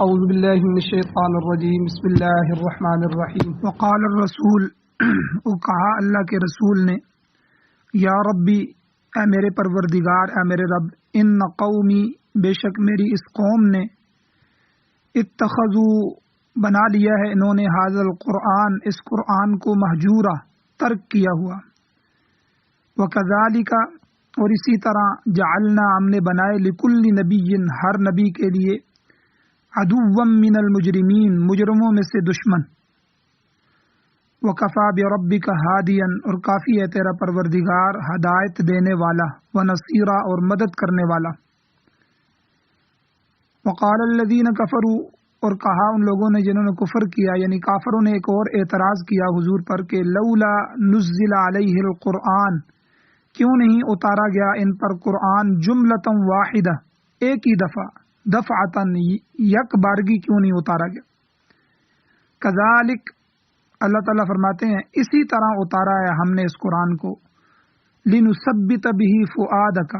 اعوذ باللہ من الشیطان الرجیم بسم اللہ الرحمن الرحیم وقال الرسول وہ کہا اللہ کے رسول نے یا ربی اے میرے پروردگار اے میرے رب ان قومی بے شک میری اس قوم نے اتخذوا بنا لیا ہے انہوں نے ھذا القرآن اس قرآن کو مہجورا ترک کیا ہوا وکذالک اور اسی طرح جعلنا ہم نے بنائے لکل نبی ہر نبی کے لیے عدوا من المجرمین مجرموں میں سے دشمن وکفا بربک ہادیا اور کافی ہے تیرا پروردگار ہدایت دینے والا ونصیرا اور مدد کرنے والا وقال الذین کفروا اور کہا ان لوگوں نے جنہوں نے کفر کیا یعنی کافروں نے ایک اور اعتراض کیا حضور پر کہ لولا نزل علیہ القرآن کیوں نہیں اتارا گیا ان پر قرآن جملۃ واحدہ ایک ہی دفعہ دفعتاً یک بارگی کیوں نہیں اتارا گیا کذالک اللہ تعالیٰ فرماتے ہیں اسی طرح اتارا ہے ہم نے اس قرآن کو لنثبت بہ فؤادک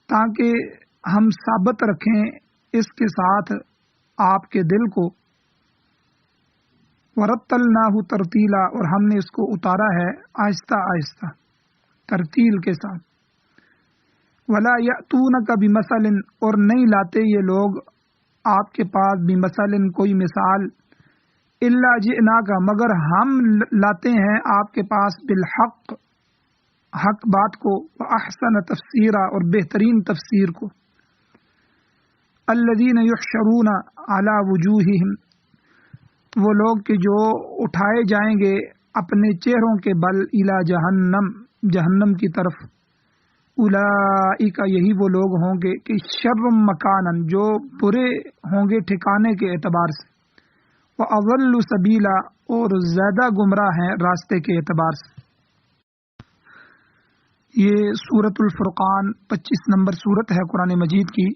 تاکہ ہم ثابت رکھیں اس کے ساتھ آپ کے دل کو ورتلناہ ترتیلا اور ہم نے اس کو اتارا ہے آہستہ آہستہ ترتیل کے ساتھ ولا یأتونک بمثل اور نہیں لاتے یہ لوگ آپ کے پاس بمثل کوئی مثال الا جئناک مگر ہم لاتے ہیں آپ کے پاس بالحق حق بات کو واحسن تفسیرا اور بہترین تفسیر کو الذین یحشرون علی وجوہہم وہ لوگ کہ جو اٹھائے جائیں گے اپنے چہروں کے بل الی جہنم کی طرف اولئک یہی وہ لوگ ہوں گے کہ شر مکانا جو برے ہوں گے ٹھکانے کے اعتبار سے وَأَضَلُّ سَبِيلًا اور زیادہ گمراہ ہیں راستے کے اعتبار سے۔ یہ سورۃ الفرقان 25 نمبر سورت ہے قرآن مجید کی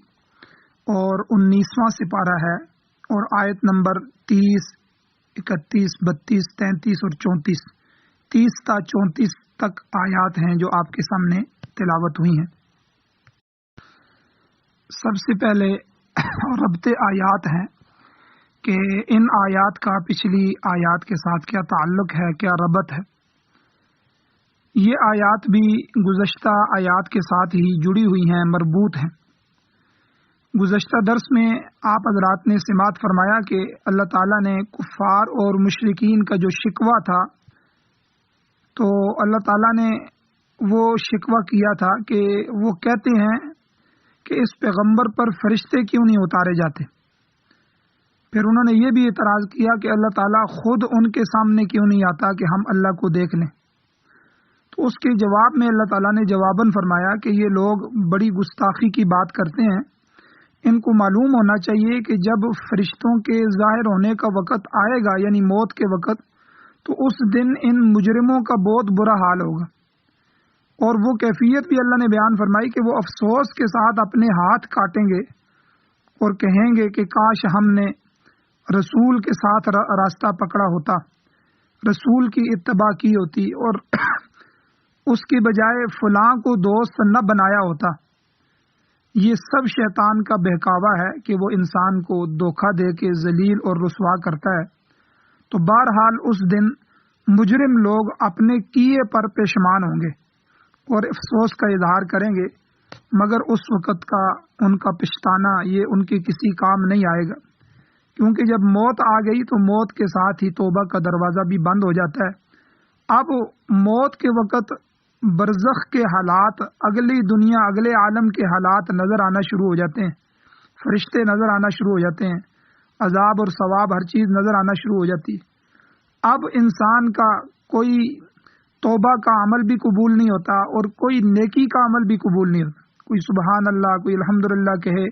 اور 19واں سپارہ ہے اور آیت نمبر 30 31 32 33 اور 34 30 تا 34 تک آیات ہیں جو آپ کے سامنے تلاوت ہوئی ہیں۔ سب سے پہلے ربط آیات ہیں کہ ان آیات کا پچھلی آیات کے ساتھ کیا تعلق ہے کیا ربط ہے۔ یہ آیات بھی گزشتہ آیات کے ساتھ ہی جڑی ہوئی ہیں مربوط ہیں۔ گزشتہ درس میں آپ حضرات نے سماعت فرمایا کہ اللہ تعالیٰ نے کفار اور مشرکین کا جو شکوہ تھا تو اللہ تعالیٰ نے وہ شکوہ کیا تھا کہ وہ کہتے ہیں کہ اس پیغمبر پر فرشتے کیوں نہیں اتارے جاتے۔ پھر انہوں نے یہ بھی اعتراض کیا کہ اللہ تعالیٰ خود ان کے سامنے کیوں نہیں آتا کہ ہم اللہ کو دیکھ لیں۔ تو اس کے جواب میں اللہ تعالیٰ نے جواباً فرمایا کہ یہ لوگ بڑی گستاخی کی بات کرتے ہیں، ان کو معلوم ہونا چاہیے کہ جب فرشتوں کے ظاہر ہونے کا وقت آئے گا یعنی موت کے وقت تو اس دن ان مجرموں کا بہت برا حال ہوگا، اور وہ کیفیت بھی اللہ نے بیان فرمائی کہ وہ افسوس کے ساتھ اپنے ہاتھ کاٹیں گے اور کہیں گے کہ کاش ہم نے رسول کے ساتھ راستہ پکڑا ہوتا، رسول کی اتباع کی ہوتی اور اس کی بجائے فلاں کو دوست نہ بنایا ہوتا۔ یہ سب شیطان کا بہکاوا ہے کہ وہ انسان کو دھوکہ دے کے ذلیل اور رسوا کرتا ہے۔ تو بہرحال اس دن مجرم لوگ اپنے کیے پر پشیمان ہوں گے اور افسوس کا اظہار کریں گے، مگر اس وقت کا ان کا پچھتانا یہ ان کے کسی کام نہیں آئے گا، کیونکہ جب موت آ گئی تو موت کے ساتھ ہی توبہ کا دروازہ بھی بند ہو جاتا ہے۔ اب موت کے وقت برزخ کے حالات، اگلی دنیا اگلے عالم کے حالات نظر آنا شروع ہو جاتے ہیں، فرشتے نظر آنا شروع ہو جاتے ہیں، عذاب اور ثواب ہر چیز نظر آنا شروع ہو جاتی ہے۔ اب انسان کا کوئی توبہ کا عمل بھی قبول نہیں ہوتا اور کوئی نیکی کا عمل بھی قبول نہیں ہوتا، کوئی سبحان اللہ کوئی الحمدللہ کہے،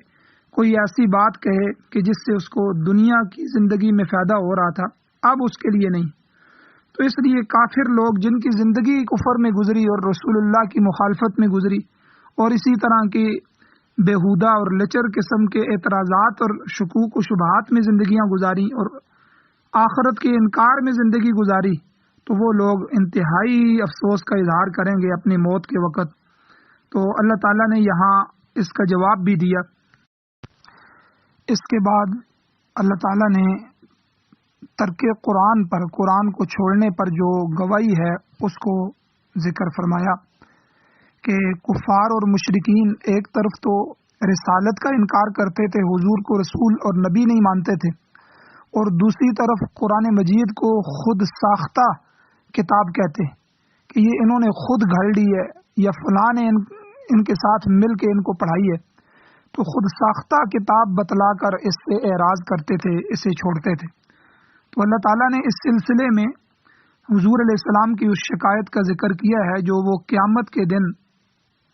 کوئی ایسی بات کہے کہ جس سے اس کو دنیا کی زندگی میں فائدہ ہو رہا تھا اب اس کے لیے نہیں۔ تو اس لیے کافر لوگ جن کی زندگی کفر میں گزری اور رسول اللہ کی مخالفت میں گزری اور اسی طرح کی بےہودہ اور لچر قسم کے اعتراضات اور شکوک و شبہات میں زندگیاں گزاری اور آخرت کے انکار میں زندگی گزاری، تو وہ لوگ انتہائی افسوس کا اظہار کریں گے اپنی موت کے وقت۔ تو اللہ تعالیٰ نے یہاں اس کا جواب بھی دیا اس کے بعد اللہ تعالیٰ نے ترک قرآن پر، قرآن کو چھوڑنے پر جو گواہی ہے اس کو ذکر فرمایا کہ کفار اور مشرکین ایک طرف تو رسالت کا انکار کرتے تھے، حضور کو رسول اور نبی نہیں مانتے تھے، اور دوسری طرف قرآن مجید کو خود ساختہ کتاب کہتے کہ یہ انہوں نے خود گھڑ لی ہے یا فلاں نے ان کے ساتھ مل کے ان کو پڑھائی ہے، تو خود ساختہ کتاب بتلا کر اس سے اعراض کرتے تھے، اسے چھوڑتے تھے۔ تو اللہ تعالیٰ نے اس سلسلے میں حضور علیہ السلام کی اس شکایت کا ذکر کیا ہے جو وہ قیامت کے دن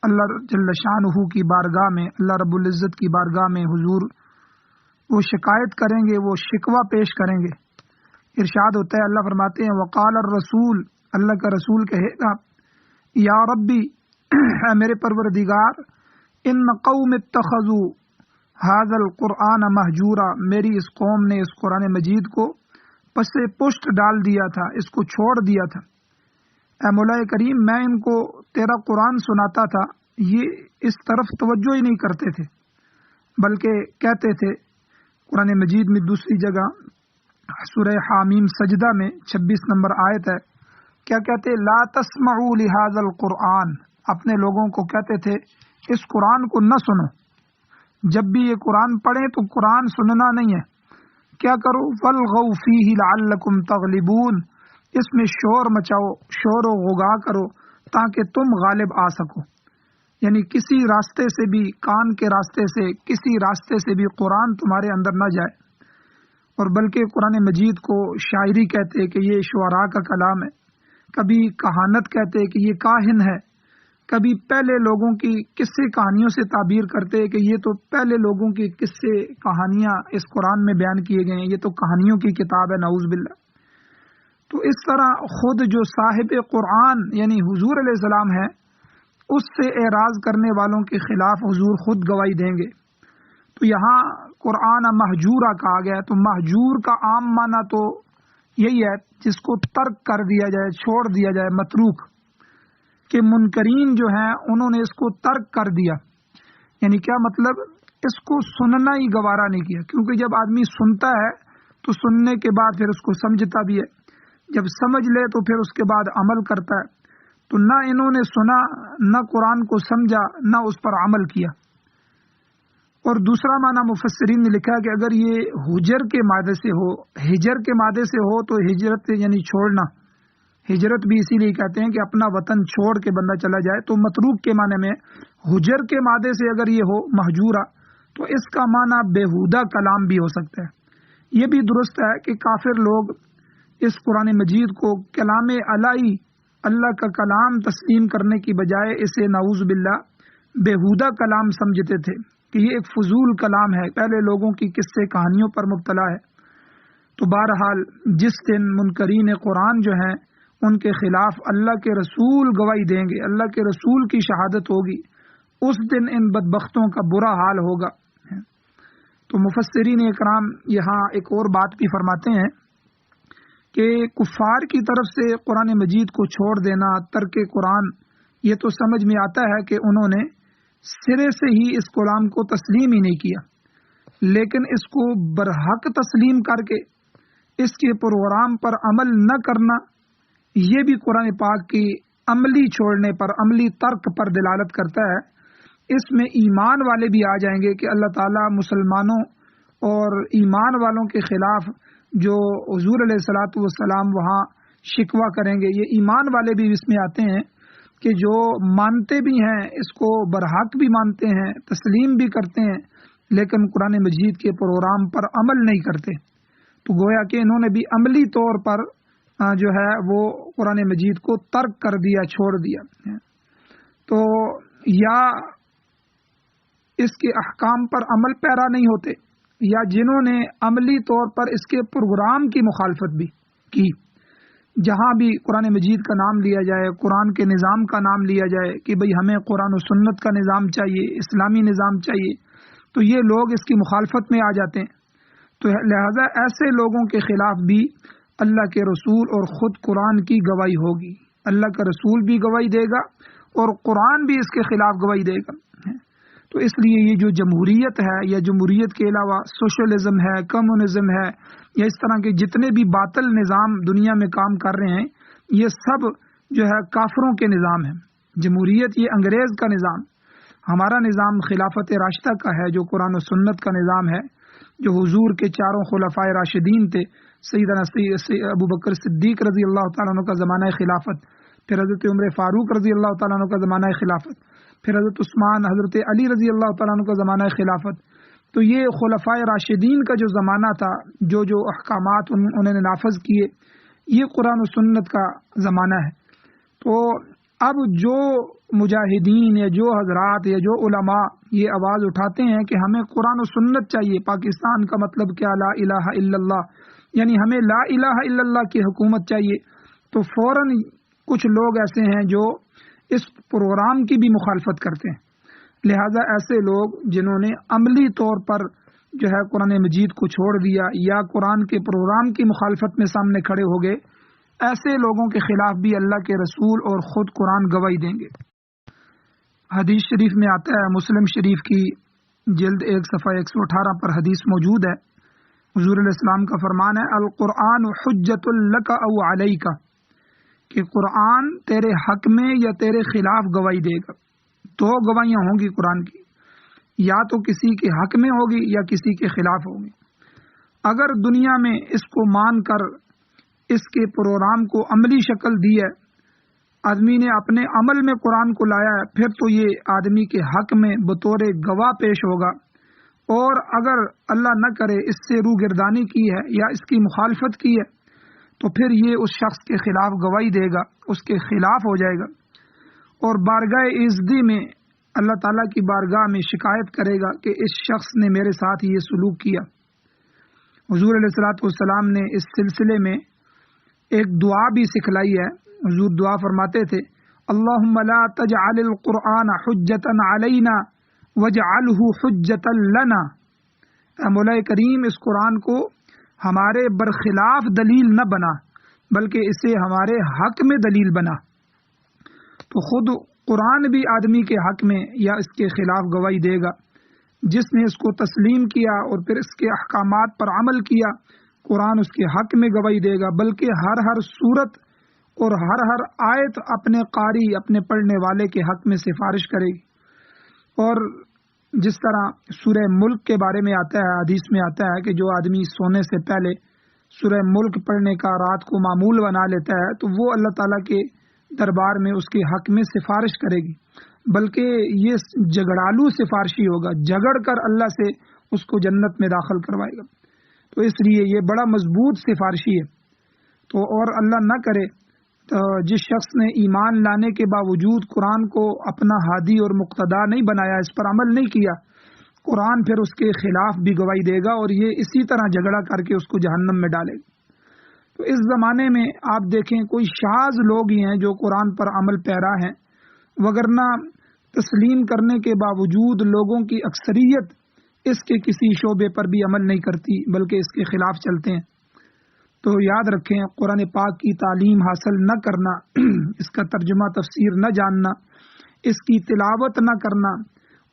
اللہ جل شانہ کی بارگاہ میں، اللہ رب العزت کی بارگاہ میں حضور وہ شکایت کریں گے، وہ شکوہ پیش کریں گے۔ ارشاد ہوتا ہے، اللہ فرماتے ہیں وقال الرسول، اللہ کا رسول کہے گا یا ربی، اے میرے پروردگار، ان قوم اتخذوا ھذا القرآن مہجورا، میری اس قوم نے اس قرآن مجید کو پس پشت ڈال دیا تھا، اس کو چھوڑ دیا تھا۔ اے مولا کریم، میں ان کو تیرا قرآن سناتا تھا، یہ اس طرف توجہ ہی نہیں کرتے تھے، بلکہ کہتے تھے، قرآن مجید میں دوسری جگہ سورہ حامیم سجدہ میں 26 نمبر آیت ہے، کیا کہتے؟ لا تسمعوا لہذا القرآن، اپنے لوگوں کو کہتے تھے اس قرآن کو نہ سنو، جب بھی یہ قرآن پڑھیں تو قرآن سننا نہیں ہے، کیا کرو؟ والغوا فیہ لعلکم تغلبون، اس میں شور مچاؤ، شور و غوغا کرو تاکہ تم غالب آ سکو۔ یعنی کسی راستے سے بھی، کان کے راستے سے، کسی راستے سے بھی قرآن تمہارے اندر نہ جائے، اور بلکہ قرآن مجید کو شاعری کہتے کہ یہ شعراء کا کلام ہے، کبھی کہانت کہتے کہ یہ کاہن ہے، کبھی پہلے لوگوں کی قصے کہانیوں سے تعبیر کرتے کہ یہ تو پہلے لوگوں کی قصے کہانیاں اس قرآن میں بیان کیے گئے ہیں، یہ تو کہانیوں کی کتاب ہے، نعوذ باللہ۔ تو اس طرح خود جو صاحب قرآن یعنی حضور علیہ السلام ہے، اس سے اعراض کرنے والوں کے خلاف حضور خود گواہی دیں گے۔ تو یہاں قرآن مہجورہ کہا گیا ہے، تو مہجور کا عام معنی تو یہی ہے جس کو ترک کر دیا جائے، چھوڑ دیا جائے، متروک، کہ منکرین جو ہیں انہوں نے اس کو ترک کر دیا۔ یعنی کیا مطلب؟ اس کو سننا ہی گوارا نہیں کیا، کیونکہ جب آدمی سنتا ہے تو سننے کے بعد پھر اس کو سمجھتا بھی ہے، جب سمجھ لے تو پھر اس کے بعد عمل کرتا ہے۔ تو نہ انہوں نے سنا، نہ قرآن کو سمجھا، نہ اس پر عمل کیا۔ اور دوسرا معنی مفسرین نے لکھا کہ اگر یہ حجر کے مادے سے ہو، ہجر کے مادے سے ہو تو ہجرت یعنی چھوڑنا، ہجرت بھی اسی لیے کہتے ہیں کہ اپنا وطن چھوڑ کے بندہ چلا جائے، تو متروک کے معنی میں حجر کے مادے سے اگر یہ ہو مہجورہ، تو اس کا معنی بیہودہ کلام بھی ہو سکتا ہے۔ یہ بھی درست ہے کہ کافر لوگ اس قرآن مجید کو کلام الہی، اللہ کا کلام تسلیم کرنے کی بجائے اسے نعوذ باللہ بیہودہ کلام سمجھتے تھے کہ یہ ایک فضول کلام ہے، پہلے لوگوں کی قصے کہانیوں پر مبتلا ہے۔ تو بہرحال جس دن منکرین قرآن جو ہیں ان کے خلاف اللہ کے رسول گواہی دیں گے، اللہ کے رسول کی شہادت ہوگی، اس دن ان بدبختوں کا برا حال ہوگا۔ تو مفسرین اکرام یہاں ایک اور بات بھی فرماتے ہیں کہ کفار کی طرف سے قرآن مجید کو چھوڑ دینا، ترک قرآن، یہ تو سمجھ میں آتا ہے کہ انہوں نے سرے سے ہی اس کلام کو تسلیم ہی نہیں کیا، لیکن اس کو برحق تسلیم کر کے اس کے پروگرام پر عمل نہ کرنا، یہ بھی قرآن پاک کی عملی چھوڑنے پر، عملی ترک پر دلالت کرتا ہے۔ اس میں ایمان والے بھی آ جائیں گے کہ اللہ تعالیٰ مسلمانوں اور ایمان والوں کے خلاف جو حضور علیہ الصلاۃ والسلام وہاں شکوہ کریں گے، یہ ایمان والے بھی اس میں آتے ہیں کہ جو مانتے بھی ہیں، اس کو برحق بھی مانتے ہیں، تسلیم بھی کرتے ہیں، لیکن قرآن مجید کے پروگرام پر عمل نہیں کرتے۔ تو گویا کہ انہوں نے بھی عملی طور پر جو ہے وہ قرآن مجید کو ترک کر دیا، چھوڑ دیا۔ تو یا اس کے احکام پر عمل پیرا نہیں ہوتے، یا جنہوں نے عملی طور پر اس کے پروگرام کی مخالفت بھی کی، جہاں بھی قرآن مجید کا نام لیا جائے، قرآن کے نظام کا نام لیا جائے کہ بھئی ہمیں قرآن و سنت کا نظام چاہیے، اسلامی نظام چاہیے، تو یہ لوگ اس کی مخالفت میں آ جاتے ہیں۔ تو لہذا ایسے لوگوں کے خلاف بھی اللہ کے رسول اور خود قرآن کی گواہی ہوگی، اللہ کا رسول بھی گواہی دے گا اور قرآن بھی اس کے خلاف گواہی دے گا۔ تو اس لیے یہ جو جمہوریت ہے یا جمہوریت کے علاوہ سوشلزم ہے، کمیونزم ہے، یا اس طرح کے جتنے بھی باطل نظام دنیا میں کام کر رہے ہیں، یہ سب جو ہے کافروں کے نظام ہیں۔ جمہوریت یہ انگریز کا نظام، ہمارا نظام خلافت راشدہ کا ہے، جو قرآن و سنت کا نظام ہے، جو حضور کے چاروں خلفائے راشدین تھے، سیدنا ابو بکر صدیق رضی اللہ تعالیٰ عنہ کا زمانہ خلافت، پھر حضرت عمر فاروق رضی اللہ تعالیٰ عنہ کا زمانہ خلافت، پھر حضرت عثمان، حضرت علی رضی اللہ تعالیٰ عنہ کا زمانہ خلافت۔ تو یہ خلفائے راشدین کا جو زمانہ تھا، جو جو احکامات انہوں نے نافذ کیے، یہ قرآن و سنت کا زمانہ ہے۔ تو اب جو مجاہدین یا جو حضرات یا جو علماء یہ آواز اٹھاتے ہیں کہ ہمیں قرآن و سنت چاہیے، پاکستان کا مطلب کیا، لا الہ الا اللہ، یعنی ہمیں لا الہ الا اللہ کی حکومت چاہیے، تو فوراً کچھ لوگ ایسے ہیں جو اس پروگرام کی بھی مخالفت کرتے ہیں۔ لہذا ایسے لوگ جنہوں نے عملی طور پر جو ہے قرآن مجید کو چھوڑ دیا یا قرآن کے پروگرام کی مخالفت میں سامنے کھڑے ہو گئے، ایسے لوگوں کے خلاف بھی اللہ کے رسول اور خود قرآن گواہی دیں گے۔ حدیث شریف میں آتا ہے، مسلم شریف کی جلد 1 صفحہ 118 پر حدیث موجود ہے، حضور علیہ السلام کا فرمان ہے، القرآن حجت لک او علیک، کہ قرآن تیرے حق میں یا تیرے خلاف گواہی دے گا۔ 2 گواہیاں ہوں گی قرآن کی، یا تو کسی کے حق میں ہوگی یا کسی کے خلاف ہوگی۔ اگر دنیا میں اس کو مان کر اس کے پروگرام کو عملی شکل دی ہے، آدمی نے اپنے عمل میں قرآن کو لایا ہے، پھر تو یہ آدمی کے حق میں بطور گواہ پیش ہوگا، اور اگر اللہ نہ کرے اس سے روگردانی کی ہے یا اس کی مخالفت کی ہے، تو پھر یہ اس شخص کے خلاف گواہی دے گا، اس کے خلاف ہو جائے گا، اور بارگاہ عزتی میں اللہ تعالیٰ کی بارگاہ میں شکایت کرے گا کہ اس شخص نے میرے ساتھ یہ سلوک کیا۔ حضور علیہ الصلوۃ والسلام نے اس سلسلے میں ایک دعا بھی سکھلائی ہے۔ حضور دعا فرماتے تھے، اللہم لا تجعل القرآن حجتا علینا واجعلہ حجتا لنا، اے مولا کریم اس قرآن کو ہمارے برخلاف دلیل نہ بنا، بلکہ اسے ہمارے حق میں دلیل بنا۔ تو خود قرآن بھی آدمی کے حق میں یا اس کے خلاف گواہی دے گا۔ جس نے اس کو تسلیم کیا اور پھر اس کے احکامات پر عمل کیا، قرآن اس کے حق میں گواہی دے گا، بلکہ ہر صورت اور ہر آیت اپنے قاری، اپنے پڑھنے والے کے حق میں سفارش کرے گی۔ اور جس طرح سورہ ملک کے بارے میں آتا ہے، حدیث میں آتا ہے کہ جو آدمی سونے سے پہلے سورہ ملک پڑھنے کا رات کو معمول بنا لیتا ہے، تو وہ اللہ تعالیٰ کے دربار میں اس کے حق میں سفارش کرے گی، بلکہ یہ جھگڑالو سفارشی ہوگا، جھگڑ کر اللہ سے اس کو جنت میں داخل کروائے گا۔ تو اس لیے یہ بڑا مضبوط سفارشی ہے۔ تو اور اللہ نہ کرے تو جس شخص نے ایمان لانے کے باوجود قرآن کو اپنا ہادی اور مقتدا نہیں بنایا، اس پر عمل نہیں کیا، قرآن پھر اس کے خلاف بھی گواہی دے گا اور یہ اسی طرح جھگڑا کر کے اس کو جہنم میں ڈالے گا۔ تو اس زمانے میں آپ دیکھیں کوئی شاذ لوگ ہی ہیں جو قرآن پر عمل پیرا ہیں، وگرنہ تسلیم کرنے کے باوجود لوگوں کی اکثریت اس کے کسی شعبے پر بھی عمل نہیں کرتی، بلکہ اس کے خلاف چلتے ہیں۔ تو یاد رکھیں، قرآن پاک کی تعلیم حاصل نہ کرنا، اس کا ترجمہ تفسیر نہ جاننا، اس کی تلاوت نہ کرنا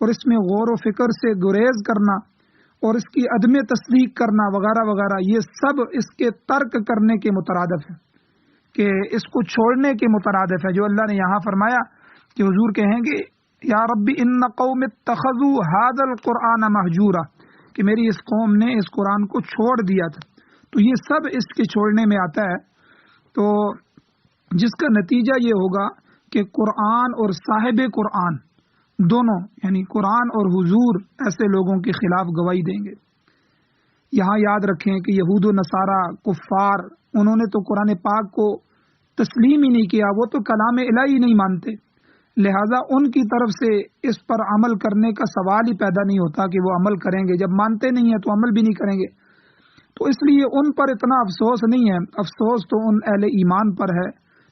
اور اس میں غور و فکر سے گریز کرنا اور اس کی عدم تصدیق کرنا وغیرہ وغیرہ، یہ سب اس کے ترک کرنے کے مترادف ہے، کہ اس کو چھوڑنے کے مترادف ہے۔ جو اللہ نے یہاں فرمایا کہ حضور کہیں گے یا ربی ان قوم اتخذوا ھذا القرآن مہجورا، کہ میری اس قوم نے اس قرآن کو چھوڑ دیا تھا۔ تو یہ سب اس کے چھوڑنے میں آتا ہے، تو جس کا نتیجہ یہ ہوگا کہ قرآن اور صاحب قرآن دونوں، یعنی قرآن اور حضور، ایسے لوگوں کے خلاف گواہی دیں گے۔ یہاں یاد رکھیں کہ یہود و نصارہ کفار، انہوں نے تو قرآن پاک کو تسلیم ہی نہیں کیا، وہ تو کلام الہی نہیں مانتے، لہذا ان کی طرف سے اس پر عمل کرنے کا سوال ہی پیدا نہیں ہوتا کہ وہ عمل کریں گے۔ جب مانتے نہیں ہیں تو عمل بھی نہیں کریں گے، تو اس لیے ان پر اتنا افسوس نہیں ہے۔ افسوس تو ان اہل ایمان پر ہے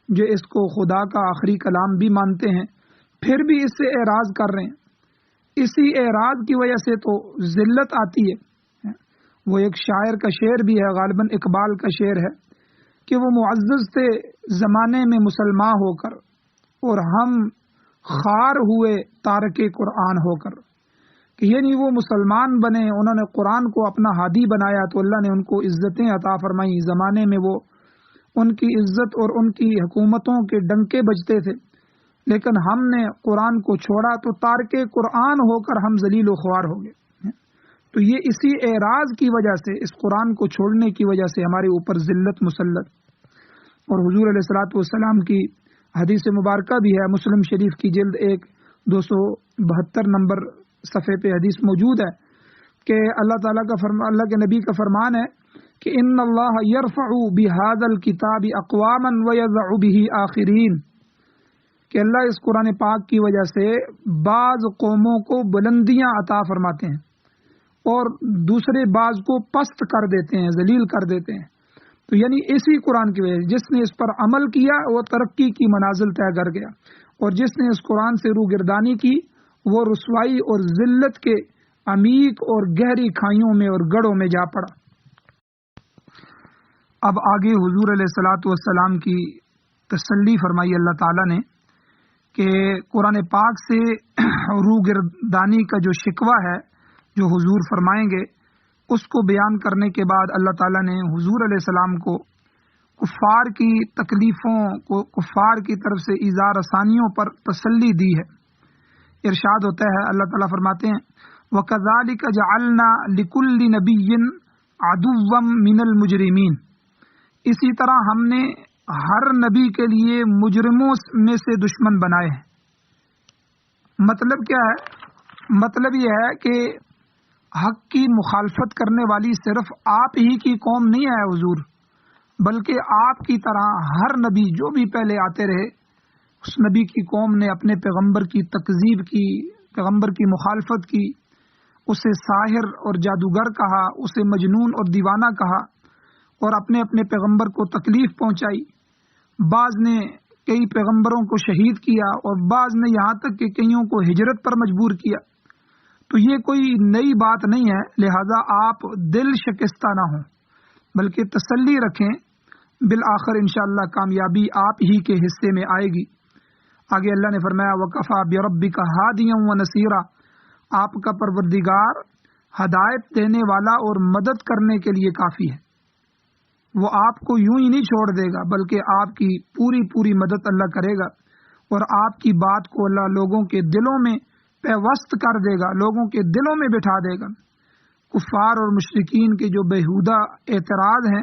جو اس کو خدا کا آخری کلام بھی مانتے ہیں، پھر بھی اس سے اعراض کر رہے ہیں۔ اسی اعراض کی وجہ سے تو ذلت آتی ہے۔ وہ ایک شاعر کا شعر بھی ہے، غالباً اقبال کا شعر ہے، کہ وہ معزز تھے زمانے میں مسلمان ہو کر، اور ہم خار ہوئے تارک قرآن ہو کر۔ کہ یہ نہیں وہ مسلمان بنے، انہوں نے قرآن کو اپنا ہادی بنایا تو اللہ نے ان کو عزتیں عطا فرمائی، زمانے میں وہ ان کی عزت اور ان کی حکومتوں کے ڈنکے بجتے تھے، لیکن ہم نے قرآن کو چھوڑا تو تارک قرآن ہو کر ہم ذلیل و خوار ہو گئے۔ تو یہ اسی اعراض کی وجہ سے، اس قرآن کو چھوڑنے کی وجہ سے ہمارے اوپر ذلت مسلط۔ اور حضور علیہ الصلوۃ والسلام کی حدیث مبارکہ بھی ہے، مسلم شریف کی جلد 1 272 نمبر صفحے پہ حدیث موجود ہے کہ اللہ تعالیٰ کا اللہ کے نبی کا فرمان ہے کہ ان اللہ یرفع بہذا الکتاب اقواما ویضع به آخرین، کہ اللہ اس قرآن پاک کی وجہ سے بعض قوموں کو بلندیاں عطا فرماتے ہیں اور دوسرے بعض کو پست کر دیتے ہیں، ذلیل کر دیتے ہیں۔ تو یعنی اسی قرآن کی وجہ سے جس نے اس پر عمل کیا وہ ترقی کی منازل طے کر گیا، اور جس نے اس قرآن سے روگردانی کی وہ رسوائی اور ذلت کے عمیق اور گہری کھائیوں میں اور گڑھوں میں جا پڑا۔ اب آگے حضور علیہ الصلوۃ والسلام کی تسلی فرمائی اللہ تعالیٰ نے کہ قرآن پاک سے روگردانی کا جو شکوہ ہے جو حضور فرمائیں گے، اس کو بیان کرنے کے بعد اللہ تعالیٰ نے حضور علیہ السلام کو کفار کی تکلیفوں کو، کفار کی طرف سے ایذا رسانیوں پر تسلی دی ہے۔ ارشاد ہوتا ہے، اللہ تعالیٰ فرماتے ہیں وَكَذَلِكَ جَعَلْنَا لِكُلِّ نَبِيٍّ عَدُوًّا مِّنَ الْمُجْرِمِينَ، اسی طرح ہم نے ہر نبی کے لیے مجرموں میں سے دشمن بنائے ہیں۔ مطلب کیا ہے؟ مطلب یہ ہے کہ حق کی مخالفت کرنے والی صرف آپ ہی کی قوم نہیں ہے حضور، بلکہ آپ کی طرح ہر نبی جو بھی پہلے آتے رہے، اس نبی کی قوم نے اپنے پیغمبر کی تکذیب کی، پیغمبر کی مخالفت کی، اسے ساحر اور جادوگر کہا، اسے مجنون اور دیوانہ کہا، اور اپنے اپنے پیغمبر کو تکلیف پہنچائی۔ بعض نے کئی پیغمبروں کو شہید کیا اور بعض نے یہاں تک کہ کئیوں کو ہجرت پر مجبور کیا۔ تو یہ کوئی نئی بات نہیں ہے، لہذا آپ دل شکستہ نہ ہوں بلکہ تسلی رکھیں، بالآخر انشاءاللہ کامیابی آپ ہی کے حصے میں آئے گی۔ آگے اللہ نے فرمایا وَكَفَى بِرَبِّكَ هَادِيًا وَنَصِيرًا، آپ کا پروردگار ہدایت دینے والا اور مدد کرنے کے لیے کافی ہے۔ وہ آپ کو یوں ہی نہیں چھوڑ دے گا بلکہ آپ کی پوری مدد اللہ کرے گا، اور آپ کی بات کو اللہ لوگوں کے دلوں میں پیوست کر دے گا، لوگوں کے دلوں میں بٹھا دے گا۔ کفار اور مشرکین کے جو بیہودہ اعتراض ہیں،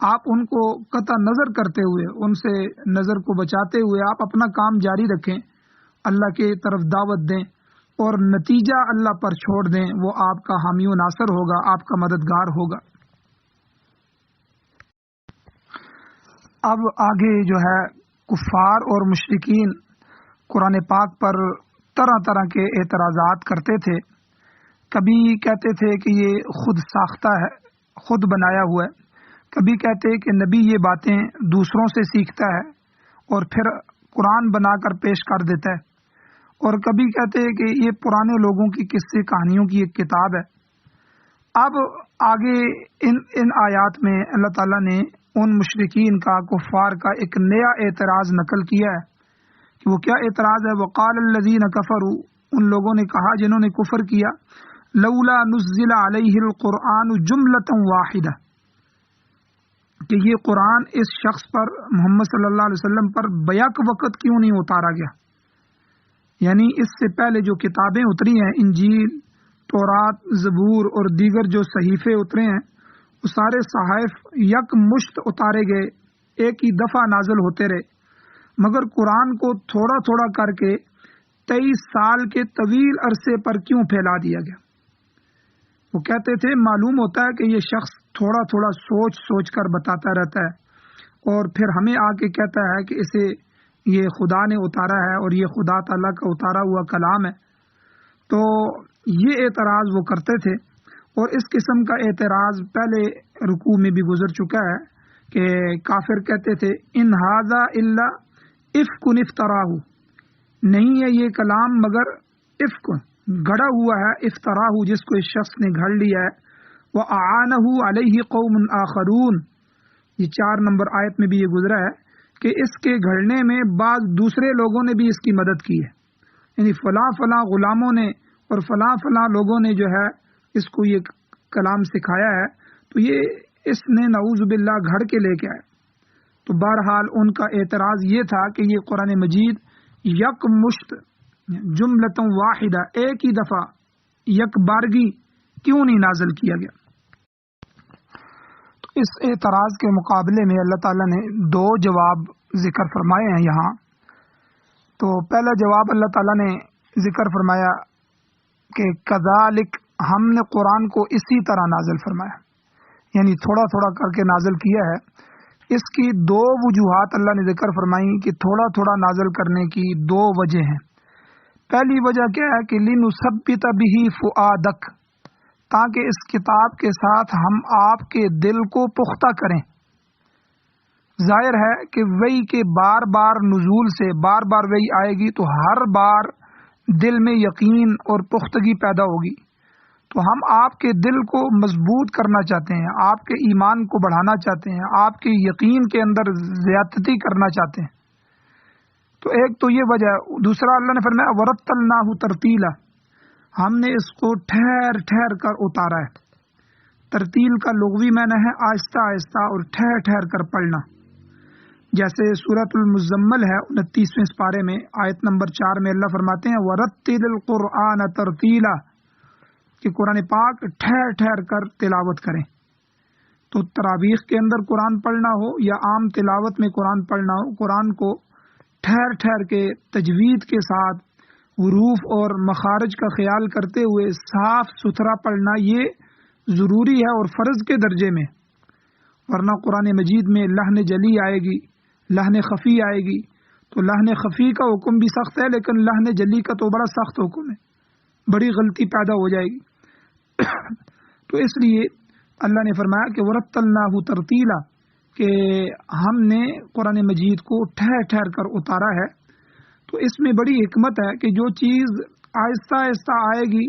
آپ ان کو قطع نظر کرتے ہوئے، ان سے نظر کو بچاتے ہوئے آپ اپنا کام جاری رکھیں، اللہ کے طرف دعوت دیں اور نتیجہ اللہ پر چھوڑ دیں، وہ آپ کا حامی و ناصر ہوگا، آپ کا مددگار ہوگا۔ اب آگے جو ہے کفار اور مشرکین قرآن پاک پر طرح طرح کے اعتراضات کرتے تھے۔ کبھی کہتے تھے کہ یہ خود ساختہ ہے، خود بنایا ہوا ہے، کبھی کہتے کہ نبی یہ باتیں دوسروں سے سیکھتا ہے اور پھر قرآن بنا کر پیش کر دیتا ہے، اور کبھی کہتے کہ یہ پرانے لوگوں کی قصے کہانیوں کی ایک کتاب ہے۔ اب آگے ان آیات میں اللہ تعالیٰ نے ان مشرکین کا، کفار کا ایک نیا اعتراض نقل کیا ہے کہ وہ کیا اعتراض ہے۔ وقال الذین کفروا، ان لوگوں نے کہا جنہوں نے کفر کیا، لولا نزل علیہ القرآن جملۃ واحدہ، کہ یہ قرآن اس شخص پر، محمد صلی اللہ علیہ وسلم پر بیک وقت کیوں نہیں اتارا گیا؟ یعنی اس سے پہلے جو کتابیں اتری ہیں، انجیل، تورات، زبور اور دیگر جو صحیفے اترے ہیں، وہ سارے صحائف یک مشت اتارے گئے، ایک ہی دفعہ نازل ہوتے رہے، مگر قرآن کو تھوڑا تھوڑا کر کے 23 سال کے طویل عرصے پر کیوں پھیلا دیا گیا؟ وہ کہتے تھے معلوم ہوتا ہے کہ یہ شخص تھوڑا تھوڑا سوچ سوچ کر بتاتا رہتا ہے اور پھر ہمیں آ کے کہتا ہے کہ اسے یہ خدا نے اتارا ہے اور یہ خدا تعالیٰ کا اتارا ہوا کلام ہے۔ تو یہ اعتراض وہ کرتے تھے، اور اس قسم کا اعتراض پہلے رکوع میں بھی گزر چکا ہے کہ کافر کہتے تھے ان ھذا الا افک افتراہ، نہیں ہے یہ کلام مگر افک، گڑا ہوا ہے، افتراہ جس کو اس شخص نے گھڑ لیا ہے، وَأَعَانَهُ عَلَيْهِ قَوْمٌ آخَرُونَ، یہ 4 نمبر آیت میں بھی یہ گزرا ہے کہ اس کے گھڑنے میں بعض دوسرے لوگوں نے بھی اس کی مدد کی ہے، یعنی فلاں غلاموں نے اور فلاں فلاں لوگوں نے جو ہے اس کو یہ کلام سکھایا ہے، تو یہ اس نے نعوذ باللہ گھڑ کے لے کے آئے۔ تو بہرحال ان کا اعتراض یہ تھا کہ یہ قرآن مجید یک مشت جملۃ واحدہ، ایک ہی دفعہ یک بارگی کیوں نہیں نازل کیا گیا؟ تو اس اعتراض کے مقابلے میں اللہ تعالیٰ نے دو جواب ذکر فرمائے ہیں یہاں۔ تو پہلا جواب اللہ تعالیٰ نے ذکر فرمایا کہ کذالک، ہم نے قرآن کو اسی طرح نازل فرمایا، یعنی تھوڑا تھوڑا کر کے نازل کیا ہے۔ اس کی دو وجوہات اللہ نے ذکر فرمائی کہ تھوڑا تھوڑا نازل کرنے کی دو وجہ ہیں۔ پہلی وجہ کیا ہے کہ لنثبت بہ فؤادک، تاکہ اس کتاب کے ساتھ ہم آپ کے دل کو پختہ کریں۔ ظاہر ہے کہ وحی کے بار بار نزول سے بار بار وحی آئے گی تو ہر بار دل میں یقین اور پختگی پیدا ہوگی۔ تو ہم آپ کے دل کو مضبوط کرنا چاہتے ہیں، آپ کے ایمان کو بڑھانا چاہتے ہیں، آپ کے یقین کے اندر زیادتی کرنا چاہتے ہیں۔ تو ایک تو یہ وجہ ہے۔ دوسرا اللہ نے فرمایا ورتلناہ ترتیلا، ہم نے اس کو ٹھہر ٹھہر کر اتارا ہے۔ ترتیل کا لغوی معنی ہے آہستہ آہستہ اور ٹھہر ٹھہر کر پڑھنا۔ جیسے سورۃ المزمل ہے 29ویں پارے میں آیت نمبر 4 میں اللہ فرماتے ہیں ورتل القرآن ترتیلا، کہ قرآن پاک ٹھہر ٹھہر کر تلاوت کریں۔ تو تراویح کے اندر قرآن پڑھنا ہو یا عام تلاوت میں قرآن پڑھنا ہو، قرآن کو ٹھہر ٹھہر کے تجوید کے ساتھ حروف اور مخارج کا خیال کرتے ہوئے صاف ستھرا پڑھنا یہ ضروری ہے اور فرض کے درجے میں، ورنہ قرآن مجید میں لحن جلی آئے گی، لحن خفی آئے گی۔ تو لحن خفی کا حکم بھی سخت ہے، لیکن لحن جلی کا تو بڑا سخت حکم ہے، بڑی غلطی پیدا ہو جائے گی۔ تو اس لیے اللہ نے فرمایا کہ ورتلناہ ترتیلا، کہ ہم نے قرآن مجید کو ٹھہر ٹھہر کر اتارا ہے۔ تو اس میں بڑی حکمت ہے کہ جو چیز آہستہ آہستہ آئے گی،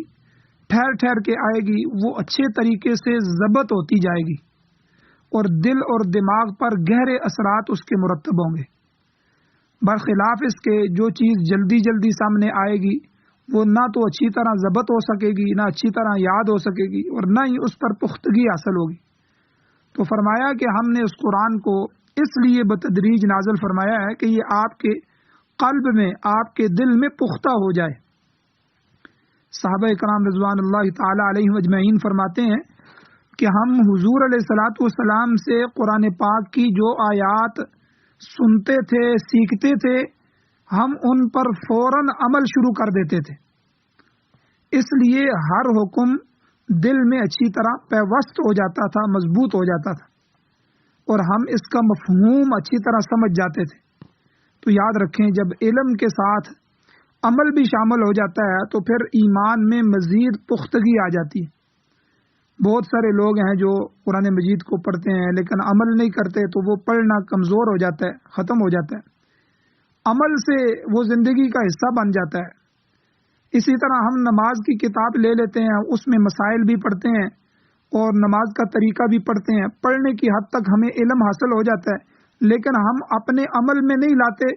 ٹھہر ٹھہر کے آئے گی، وہ اچھے طریقے سے ضبط ہوتی جائے گی اور دل اور دماغ پر گہرے اثرات اس کے مرتب ہوں گے۔ برخلاف اس کے جو چیز جلدی جلدی سامنے آئے گی وہ نہ تو اچھی طرح ضبط ہو سکے گی، نہ اچھی طرح یاد ہو سکے گی، اور نہ ہی اس پر پختگی حاصل ہوگی۔ تو فرمایا کہ ہم نے اس قرآن کو اس لیے بتدریج نازل فرمایا ہے کہ یہ آپ کے قلب میں، آپ کے دل میں پختہ ہو جائے۔ صحابہ کرام رضوان اللہ تعالی علیہم اجمعین فرماتے ہیں کہ ہم حضور علیہ الصلوۃ والسلام سے قرآن پاک کی جو آیات سنتے تھے، سیکھتے تھے، ہم ان پر فوراً عمل شروع کر دیتے تھے۔ اس لیے ہر حکم دل میں اچھی طرح پیوست ہو جاتا تھا، مضبوط ہو جاتا تھا، اور ہم اس کا مفہوم اچھی طرح سمجھ جاتے تھے۔ تو یاد رکھیں، جب علم کے ساتھ عمل بھی شامل ہو جاتا ہے تو پھر ایمان میں مزید پختگی آ جاتی ہے۔ بہت سارے لوگ ہیں جو قرآن مجید کو پڑھتے ہیں لیکن عمل نہیں کرتے، تو وہ پڑھنا کمزور ہو جاتا ہے، ختم ہو جاتا ہے، عمل سے وہ زندگی کا حصہ بن جاتا ہے۔ اسی طرح ہم نماز کی کتاب لے لیتے ہیں، اس میں مسائل بھی پڑھتے ہیں اور نماز کا طریقہ بھی پڑھتے ہیں، پڑھنے کی حد تک ہمیں علم حاصل ہو جاتا ہے، لیکن ہم اپنے عمل میں نہیں لاتے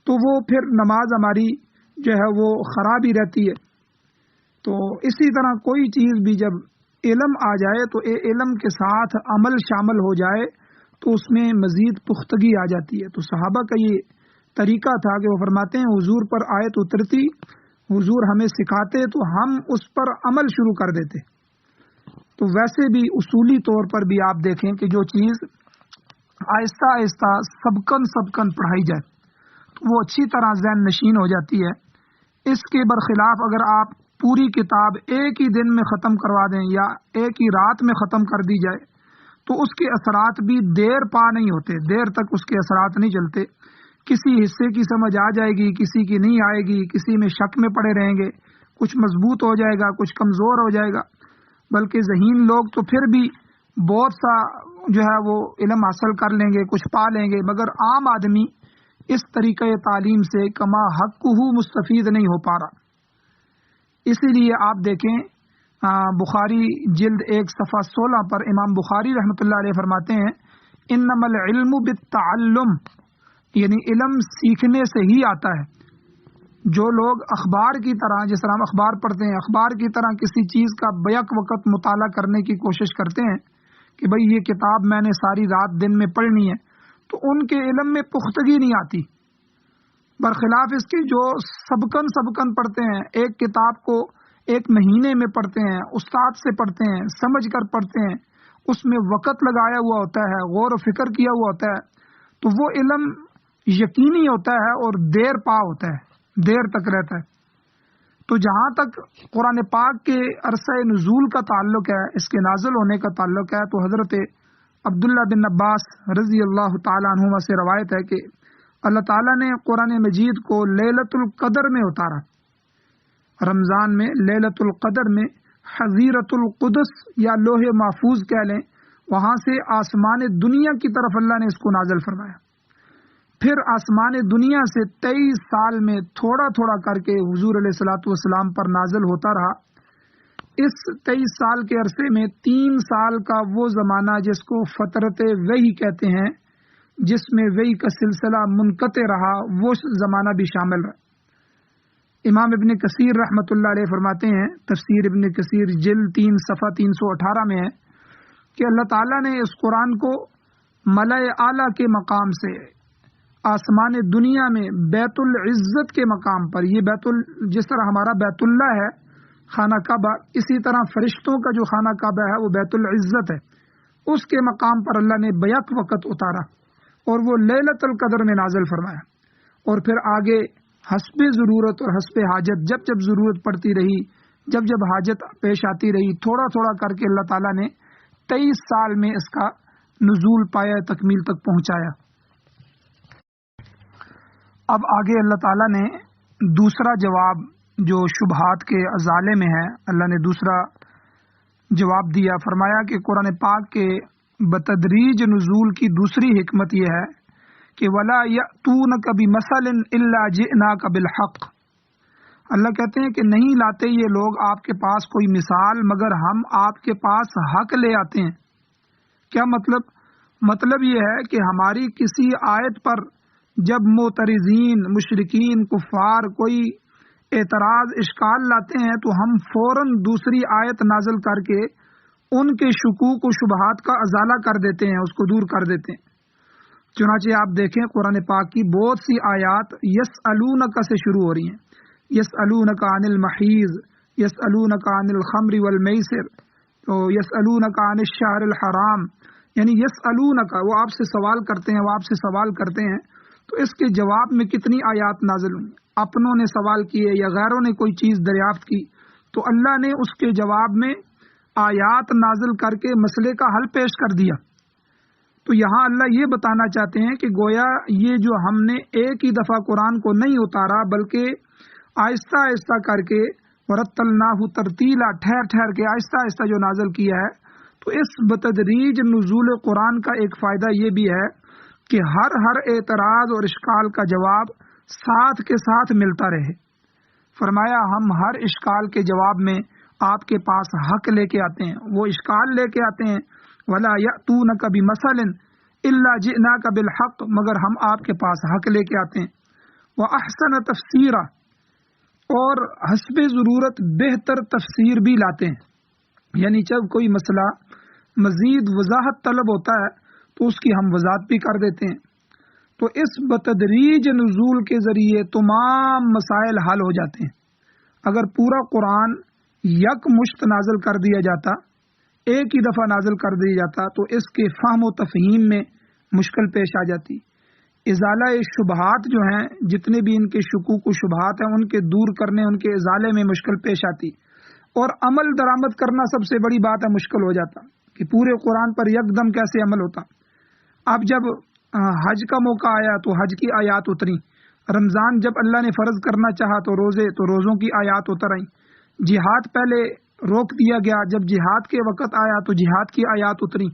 تو وہ پھر نماز ہماری جو ہے وہ خراب ہی رہتی ہے۔ تو اسی طرح کوئی چیز بھی جب علم آ جائے تو علم کے ساتھ عمل شامل ہو جائے تو اس میں مزید پختگی آ جاتی ہے۔ تو صحابہ کا یہ طریقہ تھا کہ وہ فرماتے ہیں حضور پر آیت اترتی، حضور ہمیں سکھاتے تو ہم اس پر عمل شروع کر دیتے۔ تو ویسے بھی اصولی طور پر بھی آپ دیکھیں کہ جو چیز آہستہ آہستہ سبکن پڑھائی جائے تو وہ اچھی طرح ذہن نشین ہو جاتی ہے۔ اس کے برخلاف اگر آپ پوری کتاب ایک ہی دن میں ختم کروا دیں یا ایک ہی رات میں ختم کر دی جائے تو اس کے اثرات بھی دیر پا نہیں ہوتے، دیر تک اس کے اثرات نہیں چلتے۔ کسی حصے کی سمجھ آ جائے گی، کسی کی نہیں آئے گی، کسی میں شک میں پڑے رہیں گے، کچھ مضبوط ہو جائے گا، کچھ کمزور ہو جائے گا۔ بلکہ ذہین لوگ تو پھر بھی بہت سا جو ہے وہ علم حاصل کر لیں گے، کچھ پا لیں گے، مگر عام آدمی اس طریقہ تعلیم سے کما حق مستفید نہیں ہو پا رہا۔ اسی لیے آپ دیکھیں بخاری جلد 1 صفحہ 16 پر امام بخاری رحمۃ اللہ علیہ فرماتے ہیں انما العلم بالتعلم، یعنی علم سیکھنے سے ہی آتا ہے۔ جو لوگ اخبار کی طرح، جس طرح ہم اخبار پڑھتے ہیں، اخبار کی طرح کسی چیز کا بیک وقت مطالعہ کرنے کی کوشش کرتے ہیں کہ بھئی یہ کتاب میں نے ساری رات دن میں پڑھنی ہے، تو ان کے علم میں پختگی نہیں آتی، برخلاف اس کے جو سبکن پڑھتے ہیں، ایک کتاب کو ایک مہینے میں پڑھتے ہیں، استاد سے پڑھتے ہیں، سمجھ کر پڑھتے ہیں، اس میں وقت لگایا ہوا ہوتا ہے، غور و فکر کیا ہوا ہوتا ہے، تو وہ علم یقینی ہوتا ہے اور دیر پا ہوتا ہے، دیر تک رہتا ہے۔ تو جہاں تک قرآن پاک کے عرصہ نزول کا تعلق ہے، اس کے نازل ہونے کا تعلق ہے، تو حضرت عبداللہ بن عباس رضی اللہ تعالیٰ عنہما سے روایت ہے کہ اللہ تعالیٰ نے قرآن مجید کو لیلۃ القدر میں اتارا، رمضان میں، لیلۃ القدر میں، حضیرۃ القدس یا لوح محفوظ کہہ لیں، وہاں سے آسمان دنیا کی طرف اللہ نے اس کو نازل فرمایا۔ پھر آسمان دنیا سے 23 سال میں تھوڑا تھوڑا کر کے حضور علیہ الصلوۃ والسلام پر نازل ہوتا رہا۔ اس 23 سال کے عرصے میں 3 سال کا وہ زمانہ جس کو فترت وحی کہتے ہیں، جس میں وحی کا سلسلہ منقطع رہا، وہ زمانہ بھی شامل رہا۔ امام ابن کثیر رحمۃ اللہ علیہ فرماتے ہیں، تفسیر ابن کثیر جلد 3 صفحہ 318 میں ہے کہ اللہ تعالیٰ نے اس قرآن کو ملأ اعلیٰ کے مقام سے آسمان دنیا میں بیت العزت کے مقام پر، یہ جس طرح ہمارا بیت اللہ ہے خانہ کعبہ، اسی طرح فرشتوں کا جو خانہ کعبہ ہے وہ بیت العزت ہے، اس کے مقام پر اللہ نے بیک وقت اتارا اور وہ لیلۃ القدر میں نازل فرمایا۔ اور پھر آگے حسب ضرورت اور حسب حاجت، جب جب ضرورت پڑتی رہی، جب جب حاجت پیش آتی رہی، تھوڑا تھوڑا کر کے اللہ تعالیٰ نے 23 سال میں اس کا نزول پایا، تکمیل تک پہنچایا۔ اب آگے اللہ تعالیٰ نے دوسرا جواب جو شبہات کے ازالے میں ہے، اللہ نے دوسرا جواب دیا، فرمایا کہ قرآن پاک کے بتدریج نزول کی دوسری حکمت یہ ہے کہ وَلَا يَأْتُونَكَ بِمَثَلٍ إِلَّا جِئْنَاكَ بِالْحَقِّ، اللہ کہتے ہیں کہ نہیں لاتے یہ لوگ آپ کے پاس کوئی مثال مگر ہم آپ کے پاس حق لے آتے ہیں۔ کیا مطلب یہ ہے کہ ہماری کسی آیت پر جب معترضین، مشرکین، کفار کوئی اعتراض، اشکال لاتے ہیں تو ہم فوراً دوسری آیت نازل کر کے ان کے شکوک و شبہات کا ازالہ کر دیتے ہیں، اس کو دور کر دیتے ہیں۔ چنانچہ آپ دیکھیں قرآن پاک کی بہت سی آیات یسألونک سے شروع ہو رہی ہیں، یسألونک عن المحیض، یسألونک عن الخمر والمیسر، تو یسألونک عن الشہر الحرام، یعنی یسألونک، وہ آپ سے سوال کرتے ہیں، وہ آپ سے سوال کرتے ہیں، تو اس کے جواب میں کتنی آیات نازل ہوئی، اپنوں نے سوال کیے یا غیروں نے کوئی چیز دریافت کی تو اللہ نے اس کے جواب میں آیات نازل کر کے مسئلے کا حل پیش کر دیا۔ تو یہاں اللہ یہ بتانا چاہتے ہیں کہ گویا یہ جو ہم نے ایک ہی دفعہ قرآن کو نہیں اتارا بلکہ آہستہ آہستہ کر کے ورتلناہ ترتیلا، ٹھہر ٹھہر کے آہستہ آہستہ جو نازل کیا ہے، تو اس بتدریج نزول قرآن کا ایک فائدہ یہ بھی ہے کہ ہر اعتراض اور اشکال کا جواب ساتھ کے ساتھ ملتا رہے۔ فرمایا ہم ہر اشکال کے جواب میں آپ کے پاس حق لے کے آتے ہیں، وہ اشکال لے کے آتے ہیں، وَلَا يَأْتُونَكَ بِمَثَلٍ إِلَّا جِئْنَاكَ بِالْحَقِّ، مگر ہم آپ کے پاس حق لے کے آتے ہیں، وَأَحْسَنَ تَفْسِيرًا، اور حسب ضرورت بہتر تفسیر بھی لاتے ہیں، یعنی جب کوئی مسئلہ مزید وضاحت طلب ہوتا ہے تو اس کی ہم وضاحت بھی کر دیتے ہیں۔ تو اس بتدریج نزول کے ذریعے تمام مسائل حل ہو جاتے ہیں۔ اگر پورا قرآن یک مشت نازل کر دیا جاتا، ایک ہی دفعہ نازل کر دیا جاتا، تو اس کے فہم و تفہیم میں مشکل پیش آ جاتی۔ ازالہ شبہات جو ہیں، جتنے بھی ان کے شکوک و شبہات ہیں، ان کے دور کرنے، ان کے ازالے میں مشکل پیش آتی، اور عمل درآمد کرنا سب سے بڑی بات ہے، مشکل ہو جاتا کہ پورے قرآن پر یک دم کیسے عمل ہوتا۔ اب جب حج کا موقع آیا تو حج کی آیات اتری، رمضان جب اللہ نے فرض کرنا چاہا تو روزوں کی آیات اتر آئیں، جہاد پہلے روک دیا گیا، جب جہاد کے وقت آیا تو جہاد کی آیات اتری،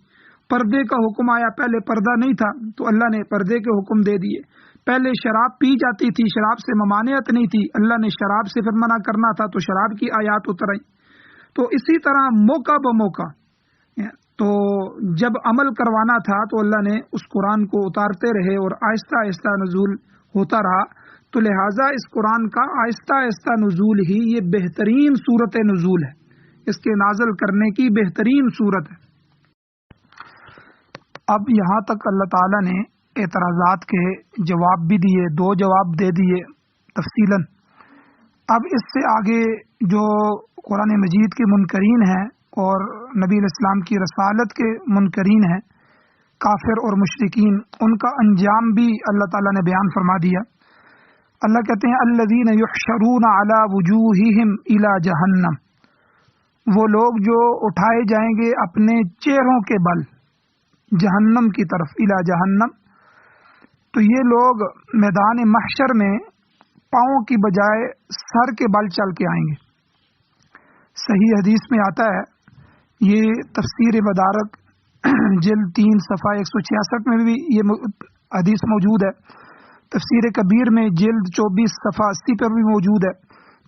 پردے کا حکم آیا، پہلے پردہ نہیں تھا تو اللہ نے پردے کے حکم دے دیے، پہلے شراب پی جاتی تھی، شراب سے ممانعت نہیں تھی، اللہ نے شراب سے پھر منع کرنا تھا تو شراب کی آیات اتر آئیں۔ تو اسی طرح موقع بموقع، تو جب عمل کروانا تھا تو اللہ نے اس قرآن کو اتارتے رہے اور آہستہ آہستہ نزول ہوتا رہا، تو لہٰذا اس قرآن کا آہستہ آہستہ نزول ہی یہ بہترین صورت نزول ہے، اس کے نازل کرنے کی بہترین صورت ہے۔ اب یہاں تک اللہ تعالیٰ نے اعتراضات کے جواب بھی دیے، 2 جواب دے دیے تفصیلاً۔ اب اس سے آگے جو قرآن مجید کے منکرین ہیں اور نبی علیہ السلام کی رسالت کے منکرین ہیں، کافر اور مشرکین، ان کا انجام بھی اللہ تعالیٰ نے بیان فرما دیا۔ اللہ کہتے ہیں الذین یحشرون علی وجوہہم الی جہنم، وہ لوگ جو اٹھائے جائیں گے اپنے چہروں کے بل جہنم کی طرف، الی جہنم۔ تو یہ لوگ میدان محشر میں پاؤں کی بجائے سر کے بل چل کے آئیں گے۔ صحیح حدیث میں آتا ہے، یہ تفسیر مدارک جلد 3 صفحہ 166 میں بھی یہ حدیث موجود ہے، تفسیر کبیر میں جلد 24 صفحہ 80 پر بھی موجود ہے،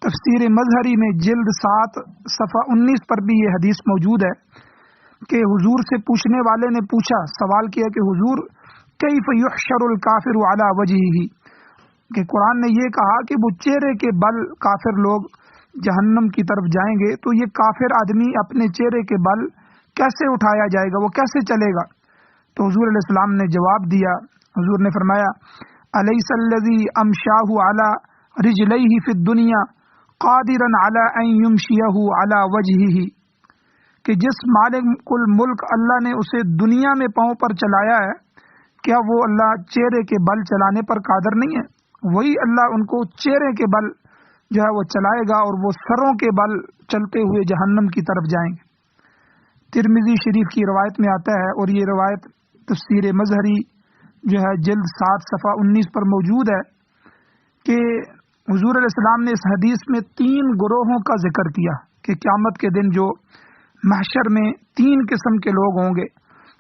تفسیر مظہری میں جلد 7 صفحہ 19 پر بھی یہ حدیث موجود ہے کہ حضور سے پوچھنے والے نے پوچھا، سوال کیا کہ حضور کیف یحشر الکافر علی وجہہ، کہ قرآن نے یہ کہا کہ وہ چہرے کے بل کافر لوگ جہنم کی طرف جائیں گے، تو یہ کافر آدمی اپنے چہرے کے بل کیسے اٹھایا جائے گا، وہ کیسے چلے گا؟ تو حضور علیہ السلام نے جواب دیا، حضور نے فرمایا الیس الذی امشاہ علی رجلیہ فی الدنیا قادرا علی ان یمشیہ علی وجہہ، کہ جس مالک الملک اللہ نے اسے دنیا میں پاؤں پر چلایا ہے، کیا وہ اللہ چہرے کے بل چلانے پر قادر نہیں ہے؟ وہی اللہ ان کو چہرے کے بل جو ہے وہ چلائے گا اور وہ سروں کے بل چلتے ہوئے جہنم کی طرف جائیں گے۔ ترمذی شریف کی روایت میں آتا ہے، اور یہ روایت تفسیر مظہری جو ہے جلد 7 صفحہ 19 پر موجود ہے، کہ حضور علیہ السلام نے اس حدیث میں 3 گروہوں کا ذکر کیا کہ قیامت کے دن جو محشر میں 3 قسم کے لوگ ہوں گے۔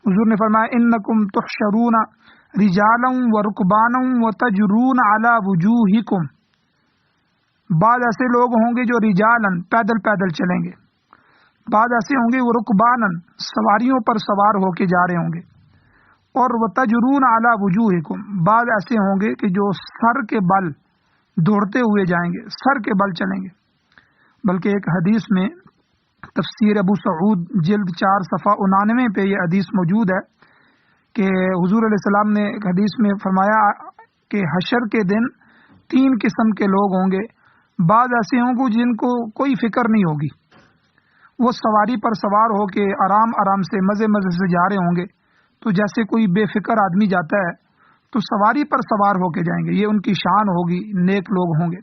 حضور نے فرمایا انکم تحشرون رجالا ورکبانا وتجرون علی وجوہکم، بعض ایسے لوگ ہوں گے جو رجالن پیدل پیدل چلیں گے، بعض ایسے ہوں گے وہ رکبانن سواریوں پر سوار ہو کے جا رہے ہوں گے، اور وتجرون علی وجوہکم بعض ایسے ہوں گے کہ جو سر کے بل دوڑتے ہوئے جائیں گے، سر کے بل چلیں گے۔ بلکہ ایک حدیث میں تفسیر ابو سعود جلد 4 صفحہ 99 پہ یہ حدیث موجود ہے کہ حضور علیہ السلام نے ایک حدیث میں فرمایا کہ حشر کے دن 3 قسم کے لوگ ہوں گے، بعض ایسے ہوں گے جن کو کوئی فکر نہیں ہوگی، وہ سواری پر سوار ہو کے آرام آرام سے مزے مزے سے جا رہے ہوں گے، تو جیسے کوئی بے فکر آدمی جاتا ہے تو سواری پر سوار ہو کے جائیں گے، یہ ان کی شان ہوگی، نیک لوگ ہوں گے۔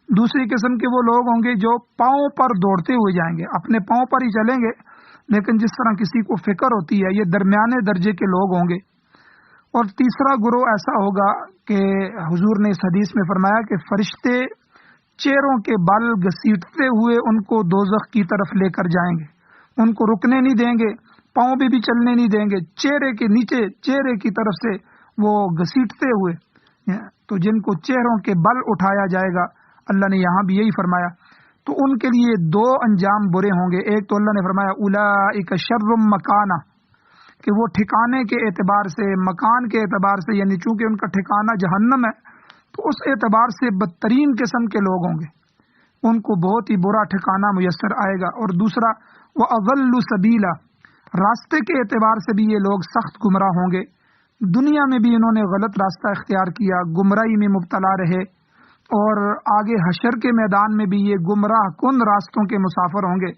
دوسری قسم کے وہ لوگ ہوں گے جو پاؤں پر دوڑتے ہوئے جائیں گے، اپنے پاؤں پر ہی چلیں گے، لیکن جس طرح کسی کو فکر ہوتی ہے، یہ درمیانے درجے کے لوگ ہوں گے۔ اور تیسرا گروہ ایسا ہوگا کہ حضور نے اس حدیث میں فرمایا کہ فرشتے چہروں کے بل گھسیٹتے ہوئے ان کو دوزخ کی طرف لے کر جائیں گے، ان کو رکنے نہیں دیں گے، پاؤں بھی چلنے نہیں دیں گے، چہرے کے نیچے چہرے کی طرف سے وہ گھسیٹتے ہوئے۔ تو جن کو چہروں کے بل اٹھایا جائے گا، اللہ نے یہاں بھی یہی فرمایا، تو ان کے لیے 2 انجام برے ہوں گے۔ ایک تو اللہ نے فرمایا اولئک شر مکانہ، کہ وہ ٹھکانے کے اعتبار سے، مکان کے اعتبار سے، یعنی چونکہ ان کا ٹھکانہ جہنم ہے تو اس اعتبار سے بدترین قسم کے لوگ ہوں گے، ان کو بہت ہی برا ٹھکانہ میسر آئے گا۔ اور دوسرا وَأَضَلُّ سَبِيلًا، راستے کے اعتبار سے بھی یہ لوگ سخت گمراہ ہوں گے، دنیا میں بھی انہوں نے غلط راستہ اختیار کیا، گمراہی میں مبتلا رہے، اور آگے حشر کے میدان میں بھی یہ گمراہ کن راستوں کے مسافر ہوں گے۔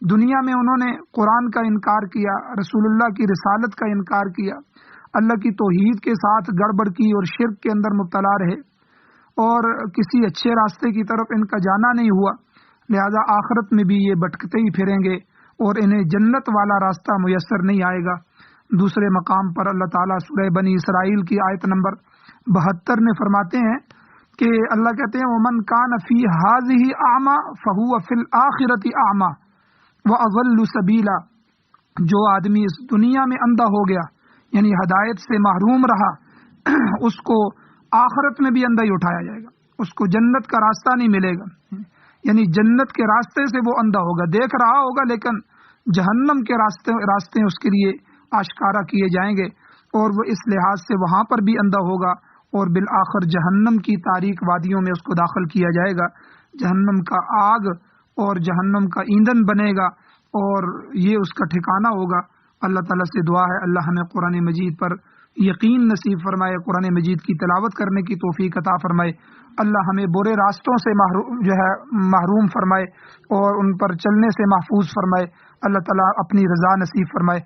دنیا میں انہوں نے قرآن کا انکار کیا، رسول اللہ کی رسالت کا انکار کیا، اللہ کی توحید کے ساتھ گڑبڑ کی اور شرک کے اندر مبتلا رہے، اور کسی اچھے راستے کی طرف ان کا جانا نہیں ہوا، لہذا آخرت میں بھی یہ بھٹکتے ہی پھریں گے اور انہیں جنت والا راستہ میسر نہیں آئے گا۔ دوسرے مقام پر اللہ تعالیٰ سورہ بنی اسرائیل کی آیت نمبر 72 میں فرماتے ہیں کہ اللہ کہتے ہیں وَمَنْ كَانَ فِي هَٰذِهِ أَعْمَىٰ فَهُوَ فِي الْآخِرَةِ أَعْمَىٰ وَأَضَلُّ سَبِيلًا، جو آدمی اس دنیا میں اندھا ہو گیا یعنی ہدایت سے محروم رہا، اس کو آخرت میں بھی اندھا ہی اٹھایا جائے گا، اس کو جنت کا راستہ نہیں ملے گا، یعنی جنت کے راستے سے وہ اندھا ہوگا، دیکھ رہا ہوگا لیکن جہنم کے راستے اس کے لیے آشکارا کیے جائیں گے، اور وہ اس لحاظ سے وہاں پر بھی اندھا ہوگا اور بالآخر جہنم کی تاریک وادیوں میں اس کو داخل کیا جائے گا، جہنم کا آگ اور جہنم کا ایندھن بنے گا اور یہ اس کا ٹھکانہ ہوگا۔ اللہ تعالیٰ سے دعا ہے اللہ ہمیں قرآن مجید پر یقین نصیب فرمائے، قرآن مجید کی تلاوت کرنے کی توفیق عطا فرمائے، اللہ ہمیں برے راستوں سے محروم فرمائے اور ان پر چلنے سے محفوظ فرمائے، اللہ تعالیٰ اپنی رضا نصیب فرمائے۔